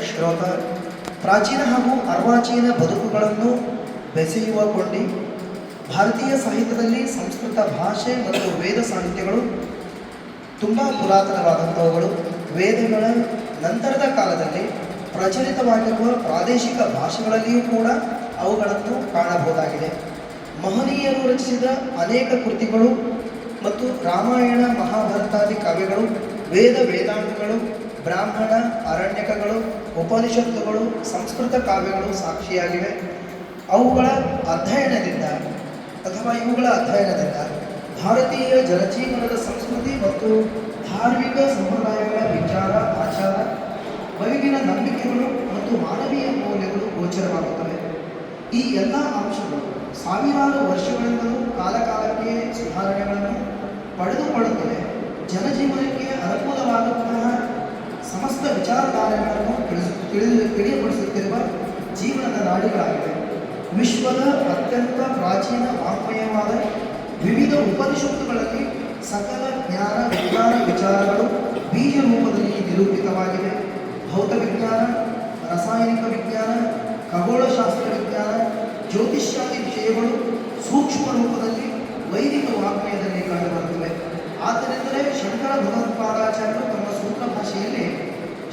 ಶ್ಲೋಕ ಪ್ರಾಚೀನ ಹಾಗೂ ಅರ್ವಾಚೀನ ಬದುಕುಗಳನ್ನು ಬೆಸೆಯುವ ಕೊಂಡಿ. ಭಾರತೀಯ ಸಾಹಿತ್ಯದಲ್ಲಿ ಸಂಸ್ಕೃತ ಭಾಷೆ ಮತ್ತು ವೇದ ಸಾಹಿತ್ಯಗಳು ತುಂಬ ಪುರಾತನವಾದಂಥವುಗಳು. ವೇದಗಳ ನಂತರದ ಕಾಲದಲ್ಲಿ ಪ್ರಚಲಿತವಾಗಿರುವ ಪ್ರಾದೇಶಿಕ ಭಾಷೆಗಳಲ್ಲಿಯೂ ಕೂಡ ಅವುಗಳನ್ನು ಕಾಣಬಹುದಾಗಿದೆ. ಮಹನೀಯರು ರಚಿಸಿದ ಅನೇಕ ಕೃತಿಗಳು ಮತ್ತು ರಾಮಾಯಣ ಮಹಾಭಾರತಾದಿ ಕಾವ್ಯಗಳು, ವೇದಾಂಗಗಳು, ಬ್ರಾಹ್ಮಣ ಅರಣ್ಯಕಗಳು, ಉಪನಿಷತ್ತುಗಳು, ಸಂಸ್ಕೃತ ಕಾವ್ಯಗಳು ಸಾಕ್ಷಿಯಾಗಿವೆ. ಇವುಗಳ ಅಧ್ಯಯನದಿಂದ ಭಾರತೀಯ ಜನಜೀವನದ ಸಂಸ್ಕೃತಿ ಮತ್ತು ಧಾರ್ಮಿಕ ಸಂಪ್ರದಾಯಗಳ ವಿಚಾರ, ಆಚಾರ, ಬಗೆಗಿನ ನಂಬಿಕೆಗಳು ಮತ್ತು ಮಾನವೀಯ ಮೌಲ್ಯಗಳು ಗೋಚರವಾಗುತ್ತವೆ. ಈ ಎಲ್ಲ ಅಂಶಗಳು ಸಾವಿರಾರು ವರ್ಷಗಳಿಂದಲೂ ಕಾಲಕಾಲಕ್ಕೆ ಸುಧಾರಣೆಗಳನ್ನು ಪಡೆದುಕೊಳ್ಳುತ್ತವೆ. ಜನಜೀವನಕ್ಕೆ ಅನುಕೂಲವಾದಂತಹ ಸಮಸ್ತ ವಿಚಾರಧಾರೆಗಳನ್ನು ತಿಳಿಯಪಡಿಸುತ್ತಿರುವ ಜೀವನದ ನಾಡಿಗಳಾಗಿವೆ. ವಿಶ್ವದ ಅತ್ಯಂತ ಪ್ರಾಚೀನ ವಾಂಗ್ಮಯವಾದ ವಿವಿಧ ಉಪನಿಷತ್ತುಗಳಲ್ಲಿ ಸಕಲ ಜ್ಞಾನ ವಿಜ್ಞಾನ ವಿಚಾರಗಳು ಬೀಜ ರೂಪದಲ್ಲಿ ನಿರೂಪಿತವಾಗಿವೆ. ಭೌತ ವಿಜ್ಞಾನ, ರಾಸಾಯನಿಕ ವಿಜ್ಞಾನ, ಖಗೋಳಶಾಸ್ತ್ರ ವಿಜ್ಞಾನ, ಜ್ಯೋತಿಷ್ಯಾದಿ ವಿಷಯಗಳು ಸೂಕ್ಷ್ಮ ರೂಪದಲ್ಲಿ ವೈದಿಕ ವಾಂಗ್ಮಯದಲ್ಲಿ ಕಂಡುಬರುತ್ತವೆ. ಆದ್ದರಿಂದಲೇ ಶಂಕರ ಭಗವತ್ಪಾದಾಚಾರ್ಯರು ತಮ್ಮ ಸೂತ್ರ ಭಾಷೆಯಲ್ಲಿ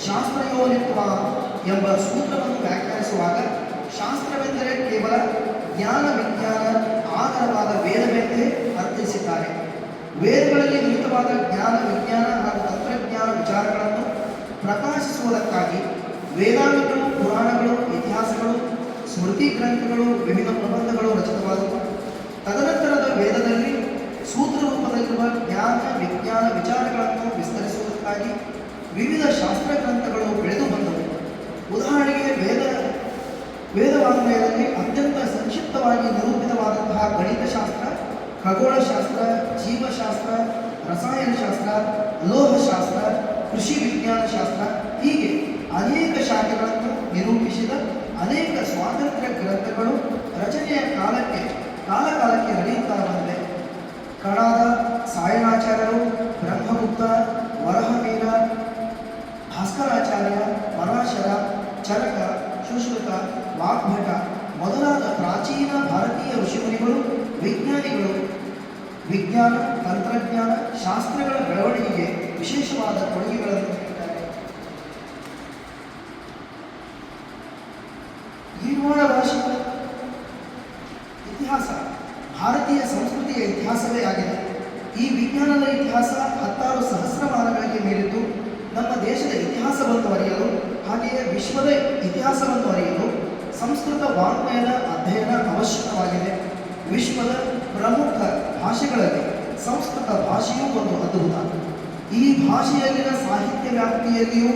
ಶಾಸ್ತ್ರಯೋನಿತ್ವ ಎಂಬ ಸೂತ್ರವನ್ನು ವ್ಯಾಖ್ಯಾನಿಸುವಾಗ ಶಾಸ್ತ್ರವೆಂದರೆ ಕೇವಲ ಜ್ಞಾನ ವಿಜ್ಞಾನ ಆಧಾರವಾದ ವೇದವೆಂದೇ ಅರ್ಥೈಸಿದ್ದಾರೆ. ವೇದಗಳಲ್ಲಿ ನಿಹಿತವಾದ ಜ್ಞಾನ ವಿಜ್ಞಾನ ಹಾಗೂ ತಂತ್ರಜ್ಞಾನ ವಿಚಾರಗಳನ್ನು ಪ್ರಕಾಶಿಸುವುದಕ್ಕಾಗಿ ವೇದಾಂಗಗಳು, ಪುರಾಣಗಳು, ಇತಿಹಾಸಗಳು, ಸ್ಮೃತಿ ಗ್ರಂಥಗಳು, ವಿವಿಧ ಪ್ರಬಂಧಗಳು ರಚಿತವಾದವು. ತದನಂತರದ ವೇದದಲ್ಲಿ ಸೂತ್ರ ರೂಪದಲ್ಲಿರುವ ಜ್ಞಾನ ವಿಜ್ಞಾನ ವಿಚಾರಗಳನ್ನು ವಿಸ್ತರಿಸುವುದಕ್ಕಾಗಿ ವಿವಿಧ ಶಾಸ್ತ್ರ ಗ್ರಂಥಗಳು ಬೆಳೆದು ಬಂದವು. ಉದಾಹರಣೆಗೆ ವೇದವಾಂಗ್ಮಯದಲ್ಲಿ ಅತ್ಯಂತ ಸಂಕ್ಷಿಪ್ತವಾಗಿ ನಿರೂಪಿತವಾದಂತಹ ಗಣಿತಶಾಸ್ತ್ರ, ಖಗೋಳಶಾಸ್ತ್ರ, ಜೀವಶಾಸ್ತ್ರ, ರಸಾಯನಶಾಸ್ತ್ರ, ಲೋಹಶಾಸ್ತ್ರ, ಕೃಷಿ ವಿಜ್ಞಾನ ಶಾಸ್ತ್ರ ಹೀಗೆ ಅನೇಕ ಶಾಖೆಗಳನ್ನು ನಿರೂಪಿಸಿದ ಅನೇಕ ಸ್ವಾತಂತ್ರ್ಯ ಗ್ರಂಥಗಳು ರಚನೆಯ ಕಾಲಕಾಲಕ್ಕೆ ನಡೆಯುತ್ತಾ ಬಂದಿದೆ. ಕಣಾದ, ಸಾಯಣಾಚಾರ್ಯರು, ಬ್ರಹ್ಮಗುಪ್ತ, ವರಹಮೀರ, ಭಾಸ್ಕರಾಚಾರ್ಯ, ಪರಾಶರ, ಚರಕ, ಸುಶ್ರುತ, ವಾಗ್ಭಟ ಮೊದಲಾದ ಪ್ರಾಚೀನ ಭಾರತೀಯ ಋಷಿಮುನಿಗಳು, ವಿಜ್ಞಾನಿಗಳು ವಿಜ್ಞಾನ, ತಂತ್ರಜ್ಞಾನ, ಶಾಸ್ತ್ರಗಳ ಬೆಳವಣಿಗೆಗೆ ವಿಶೇಷವಾದ ಕೊಡುಗೆಗಳನ್ನು ನೀಡಿದ್ದಾರೆ. ಗೀರ್ವಾಣ ಭಾಷೆಯ ಇತಿಹಾಸ ಭಾರತೀಯ ಸಂಸ್ಕೃತಿಯ ಇತಿಹಾಸವೇ ಆಗಿದೆ. ಈ ವಿಜ್ಞಾನದ ಇತಿಹಾಸ 10 ಸಹಸ್ರಮಾನಗಳಿಗೆ ಮೀರಿದ್ದು ನಮ್ಮ ದೇಶದ ಇತಿಹಾಸವನ್ನು ಅರಿಯಲು, ಹಾಗೆಯೇ ವಿಶ್ವದ ಇತಿಹಾಸವನ್ನು ಅರಿಯಲು ಸಂಸ್ಕೃತ ವಾಂಗ್ಮಯದ ಅಧ್ಯಯನ ಅವಶ್ಯಕವಾಗಿದೆ. ವಿಶ್ವದ ಪ್ರಮುಖ ಭಾಷೆಗಳಲ್ಲಿ ಸಂಸ್ಕೃತ ಭಾಷೆಯೂ ಒಂದು ಅದ್ಭುತ. ಈ ಭಾಷೆಯಲ್ಲಿನ ಸಾಹಿತ್ಯ ವ್ಯಾಪ್ತಿಯಲ್ಲಿಯೂ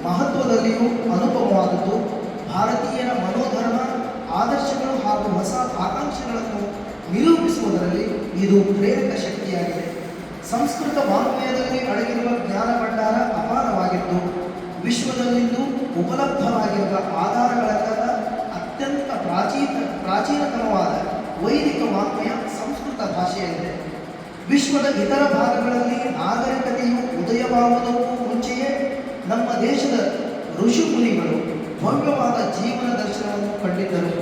ಮಹತ್ವದಲ್ಲಿಯೂ ಅನುಪಮವಾದದ್ದು. ಭಾರತೀಯರ ಮನೋಧರ್ಮ, ಆದರ್ಶಗಳು ಹಾಗೂ ಹೊಸ ಆಕಾಂಕ್ಷೆಗಳನ್ನು ನಿರೂಪಿಸುವುದರಲ್ಲಿ ಇದು ಪ್ರೇರಕ ಶಕ್ತಿಯಾಗಿದೆ. ಸಂಸ್ಕೃತ ವಾಂಗ್ಮಯದಲ್ಲಿ ಅಡಗಿರುವ ಜ್ಞಾನ ಭಂಡಾರ ಅಪಾರವಾಗಿದ್ದು ವಿಶ್ವದಲ್ಲಿಂದು ಉಪಲಬ್ಧವಾಗಿರುವ ಆಧಾರಗಳಲ್ಲದ ಅತ್ಯಂತ ಪ್ರಾಚೀನತಮವಾದ ವೈದಿಕ ವಾಂಗ್ಮಯ ಸಂಸ್ಕೃತ ಭಾಷೆಯಲ್ಲಿದೆ. ವಿಶ್ವದ ಇತರ ಭಾಗಗಳಲ್ಲಿ ನಾಗರಿಕತೆಯು ಉದಯವಾಗುವುದಕ್ಕೂ ಮುಂಚೆಯೇ ನಮ್ಮ ದೇಶದ ಋಷಿಮುನಿಗಳು ಭವ್ಯವಾದ ಜೀವನ ದರ್ಶನವನ್ನು ಕಂಡಿದ್ದರು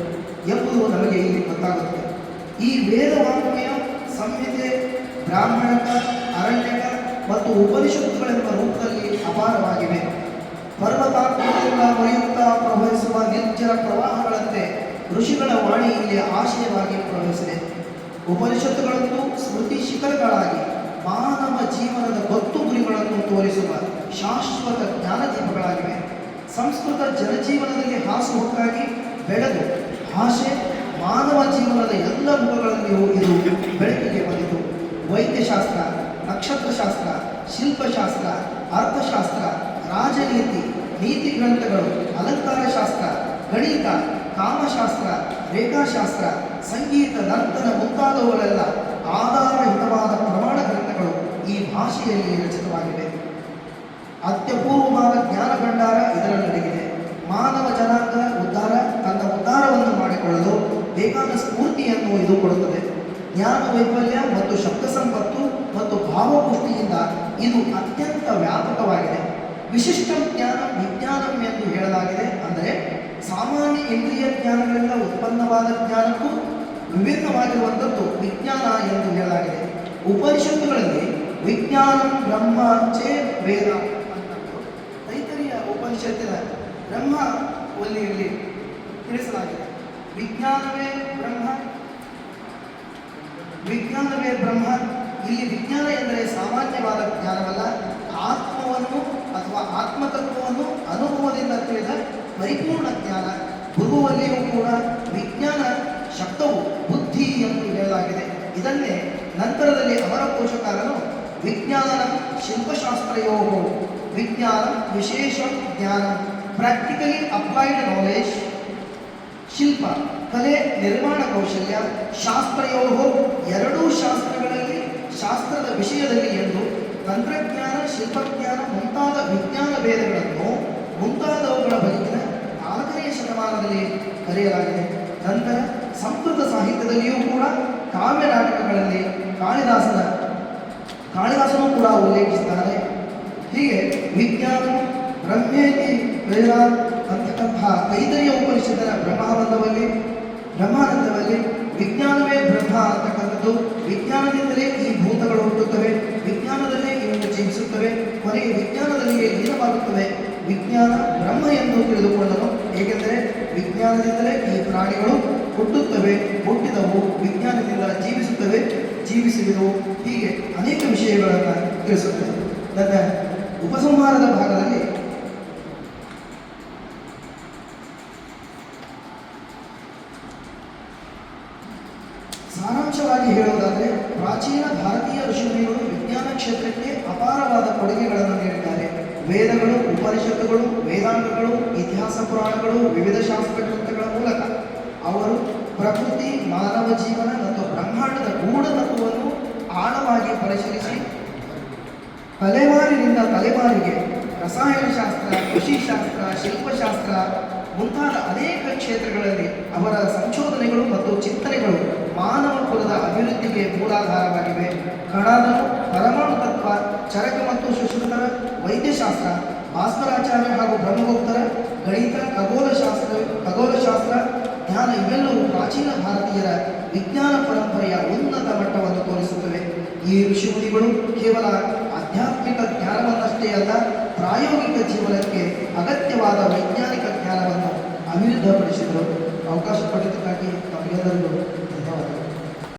ಎಂಬುದು ನಮಗೆ ಇಲ್ಲಿ ಗೊತ್ತಾಗುತ್ತದೆ. ಈ ವೇದ ವಾಂಗ್ಮಯ ಸಂಹಿತೆ ಬ್ರಾಹ್ಮಣಕ, ಅರಣ್ಯಕ ಮತ್ತು ಉಪನಿಷತ್ತುಗಳೆಂಬ ರೂಪದಲ್ಲಿ ಅಪಾರವಾಗಿವೆ. ಪರ್ವತಾಕೃತಿಯಿಂದ ಹೊಳೆಯುತ್ತಾ ಪ್ರವಹಿಸುವ ನಿರ್ಜರ ಪ್ರವಾಹಗಳಂತೆ ಋಷಿಗಳ ವಾಣಿ ಇಲ್ಲಿ ಆಶಯವಾಗಿ ಪ್ರವಹಿಸಿದೆ. ಉಪನಿಷತ್ತುಗಳಂತೂ ಸ್ಮೃತಿ ಶಿಖರಗಳಾಗಿ ಮಾನವ ಜೀವನದ ಗೊತ್ತು ಗುರಿಗಳನ್ನು ತೋರಿಸುವ ಶಾಶ್ವತ ಜ್ಞಾನದೀಪಗಳಾಗಿವೆ. ಸಂಸ್ಕೃತ ಜನಜೀವನದಲ್ಲಿ ಹಾಸುಹೊಕ್ಕಾಗಿ ಬೆಳೆದು ಭಾಷೆ ಮಾನವ ಜೀವನದ ಎಲ್ಲ ಮುಖಗಳಲ್ಲಿಯೂ ಇದು ಬೆಳಕಿಗೆ ಬಂದಿತು. ವೈದ್ಯಶಾಸ್ತ್ರ, ನಕ್ಷತ್ರಶಾಸ್ತ್ರ, ಶಿಲ್ಪಶಾಸ್ತ್ರ, ಅರ್ಥಶಾಸ್ತ್ರ, ರಾಜನೀತಿ, ನೀತಿ ಗ್ರಂಥಗಳು, ಅಲಂಕಾರ ಶಾಸ್ತ್ರ, ಗಣಿತ, ಕಾಮಶಾಸ್ತ್ರ, ರೇಖಾಶಾಸ್ತ್ರ, ಸಂಗೀತ, ನರ್ತನ ಮುಂತಾದವುಗಳೆಲ್ಲ ಆಧಾರಯುತವಾದ ಪ್ರಮಾಣ ಗ್ರಂಥಗಳು ಈ ಭಾಷೆಯಲ್ಲಿ ರಚಿತವಾಗಿವೆ. ಅತ್ಯಪೂರ್ವವಾದ ಜ್ಞಾನ ಭಂಡಾರ ಇದರಲ್ಲಿ ಅಡಗಿದೆ. ಮಾನವ ಜನಾಂಗ ತನ್ನ ಉದ್ಧಾರವನ್ನು ಮಾಡಿಕೊಳ್ಳಲು ಬೇಕಾದ ಸ್ಫೂರ್ತಿಯನ್ನು ಇದು ಕೊಡುತ್ತದೆ. ಜ್ಞಾನ ವೈಫಲ್ಯ ಮತ್ತು ಶಬ್ದ ಸಂಪತ್ತು ಮತ್ತು ಭಾವಪುಷ್ಟಿಯಿಂದ ಇದು ಅತ್ಯಂತ ವ್ಯಾಪಕವಾಗಿದೆ. ವಿಶಿಷ್ಟ ಜ್ಞಾನ ವಿಜ್ಞಾನಂ ಎಂದು ಹೇಳಲಾಗಿದೆ. ಸಾಮಾನ್ಯವಾದ ಜ್ಞಾನಕ್ಕೂ ವಿಭಿನ್ನವಾಗಿರುವಂಥದ್ದು ವಿಜ್ಞಾನ ಎಂದು ಹೇಳಲಾಗಿದೆ. ಉಪನಿಷತ್ತುಗಳಲ್ಲಿ ವಿಜ್ಞಾನ ಬ್ರಹ್ಮ ಚೇತ್ ವೇದ ಅಂತಂದು ತೈತರಿಯ ಉಪನಿಷತ್ತಿನ ಬ್ರಹ್ಮ ವಲ್ಲಿಯಲ್ಲಿ ತಿಳಿಸಲಾಗಿದೆ. ವಿಜ್ಞಾನವೇ ಬ್ರಹ್ಮ, ವಿಜ್ಞಾನವೇ ಬ್ರಹ್ಮ. ಇಲ್ಲಿ ವಿಜ್ಞಾನ ಎಂದರೆ ಸಾಮಾನ್ಯವಾದ ಜ್ಞಾನವಲ್ಲ, ಆತ್ಮವನ್ನು ಅಥವಾ ಆತ್ಮತತ್ವವನ್ನು ಅನುಭವದಿಂದ ತಿಳಿದ ಪರಿಪೂರ್ಣ ಜ್ಞಾನ. ಗುರುವಲ್ಲಿಯೂ ಕೂಡ ವಿಜ್ಞಾನ ಶಬ್ದವು ಬುದ್ಧಿ ಎಂದು ಹೇಳಲಾಗಿದೆ. ಇದನ್ನೇ ನಂತರದಲ್ಲಿ ಅವರ ಪೋಷಕಾರನು ವಿಜ್ಞಾನ ಶಿಲ್ಪಶಾಸ್ತ್ರಯೋ ವಿಜ್ಞಾನ ವಿಶೇಷ ಜ್ಞಾನ ಪ್ರಾಕ್ಟಿಕಲಿ ಅಪ್ಲೈಡ್ ನಾಲೆಜ್, ಶಿಲ್ಪ ಕಲೆ ನಿರ್ಮಾಣ ಕೌಶಲ್ಯ, ಶಾಸ್ತ್ರಯೋ ಎರಡೂ ಶಾಸ್ತ್ರಗಳಲ್ಲಿ ಶಾಸ್ತ್ರದ ವಿಷಯದಲ್ಲಿ ಎಂದು ತಂತ್ರಜ್ಞಾನ ಶಿಲ್ಪಜ್ಞಾನ ಮುಂತಾದ ವಿಜ್ಞಾನ ಭೇದಗಳನ್ನು ಮುಂತಾದವುಗಳ ಬಗೆಗಿನ 4ನೇ ಶತಮಾನದಲ್ಲಿ ಕರೆಯಲಾಗಿದೆ. ನಂತರ ಸಂಸ್ಕೃತ ಸಾಹಿತ್ಯದಲ್ಲಿಯೂ ಕೂಡ ಕಾವ್ಯ ನಾಟಕಗಳಲ್ಲಿ ಕಾಳಿದಾಸನು ಕೂಡ ಉಲ್ಲೇಖಿಸುತ್ತಾನೆ. ಹೀಗೆ ವಿಜ್ಞಾನ ಬ್ರಹ್ಮೇತಿ ವೇದ ಅಂತಕ್ಕಂಥ ತೈತರಿಯ ಉಪನಿಷತ್ತಿನ ಬ್ರಹ್ಮಾನಂದದಲ್ಲಿ ವಿಜ್ಞಾನವೇ ಬ್ರಹ್ಮ ಅಂತಕ್ಕಂಥದ್ದು, ವಿಜ್ಞಾನದಿಂದಲೇ ಈ ಭೂತಗಳು ಹುಟ್ಟುತ್ತವೆ, ವಿಜ್ಞಾನದಲ್ಲೇ ಇವನ್ನು ಜೀವಿಸುತ್ತವೆ, ಕೊನೆಗೆ ವಿಜ್ಞಾನದಲ್ಲಿಯೇ ಲೀನವಾಗುತ್ತವೆ. ವಿಜ್ಞಾನ ಬ್ರಹ್ಮ ಎಂದು ತಿಳಿದುಕೊಂಡನು. ಏಕೆಂದರೆ ವಿಜ್ಞಾನದಿಂದಲೇ ಈ ಪ್ರಾಣಿಗಳು ಹುಟ್ಟುತ್ತವೆ, ಹುಟ್ಟಿದವು, ವಿಜ್ಞಾನದಿಂದ ಜೀವಿಸುತ್ತವೆ, ಜೀವಿಸಿದವು, ಹೀಗೆ ಅನೇಕ ವಿಷಯಗಳನ್ನು ತಿಳಿಸುತ್ತವೆ. ನನ್ನ ಉಪಸಂಹಾರದ ಭಾಗದಲ್ಲಿ ಸಾರಾಂಶವಾಗಿ ಹೇಳುವುದಾದರೆ, ಪ್ರಾಚೀನ ಭಾರತೀಯ ಋಷಿಮುನಿಗಳು ವಿಜ್ಞಾನ ಕ್ಷೇತ್ರಕ್ಕೆ ಅಪಾರವಾದ ಕೊಡುಗೆಗಳನ್ನು ನೀಡಿದ್ದಾರೆ. ವೇದಗಳು, ಉಪನಿಷತ್ತುಗಳು, ವೇದಾಂಗಗಳು, ಇತಿಹಾಸ ಪುರಾಣಗಳು, ವಿವಿಧ ಶಾಸ್ತ್ರ ಗ್ರಂಥಗಳ ಮೂಲಕ ಅವರು ಪ್ರಕೃತಿ, ಮಾನವ ಜೀವನ ಮತ್ತು ಬ್ರಹ್ಮಾಂಡದ ಗೂಢತತ್ವವನ್ನು ಆಳವಾಗಿ ಪರಿಶೀಲಿಸಿ ತಲೆಮಾರಿನಿಂದ ತಲೆಮಾರಿಗೆ ರಸಾಯನಶಾಸ್ತ್ರ, ಕೃಷಿಶಾಸ್ತ್ರ, ಶಿಲ್ಪಶಾಸ್ತ್ರ ಮುಂತಾದ ಅನೇಕ ಕ್ಷೇತ್ರಗಳಲ್ಲಿ ಅವರ ಸಂಶೋಧನೆಗಳು ಮತ್ತು ಚಿಂತನೆಗಳು ಮಾನವ ಕುಲದ ಅಭಿವೃದ್ಧಿಗೆ ಮೂಲಾಧಾರವಾಗಿವೆ. ಕಣಾದನು, ಪರಮಾಣು ತತ್ವ, ಚರಕ ಮತ್ತು ಸುಶ್ರುತರ ವೈದ್ಯಶಾಸ್ತ್ರ, ಭಾಸ್ಕರಾಚಾರ್ಯ ಹಾಗೂ ಬ್ರಹ್ಮಗುಪ್ತರ ಗಣಿತ, ಖಗೋಳಶಾಸ್ತ್ರ ಜ್ಞಾನ ಇವೆಲ್ಲವೂ ಪ್ರಾಚೀನ ಭಾರತೀಯರ ವಿಜ್ಞಾನ ಪರಂಪರೆಯ ಉನ್ನತ ಮಟ್ಟವನ್ನು ತೋರಿಸುತ್ತವೆ. ಈ ಋಷಿಮುನಿಗಳು ಕೇವಲ ಆಧ್ಯಾತ್ಮಿಕ ಜ್ಞಾನವನ್ನಷ್ಟೇ ಅಲ್ಲ, ಪ್ರಾಯೋಗಿಕ ಜೀವನಕ್ಕೆ ಅಗತ್ಯವಾದ ವೈಜ್ಞಾನಿಕ ಜ್ಞಾನವನ್ನು ಅಭಿವೃದ್ಧಿಪಡಿಸಿದರು. ಅವಕಾಶ ಪಡೆದಕ್ಕಾಗಿ ತಮಗೆಲ್ಲರಿಗೂ ಧನ್ಯವಾದಗಳು.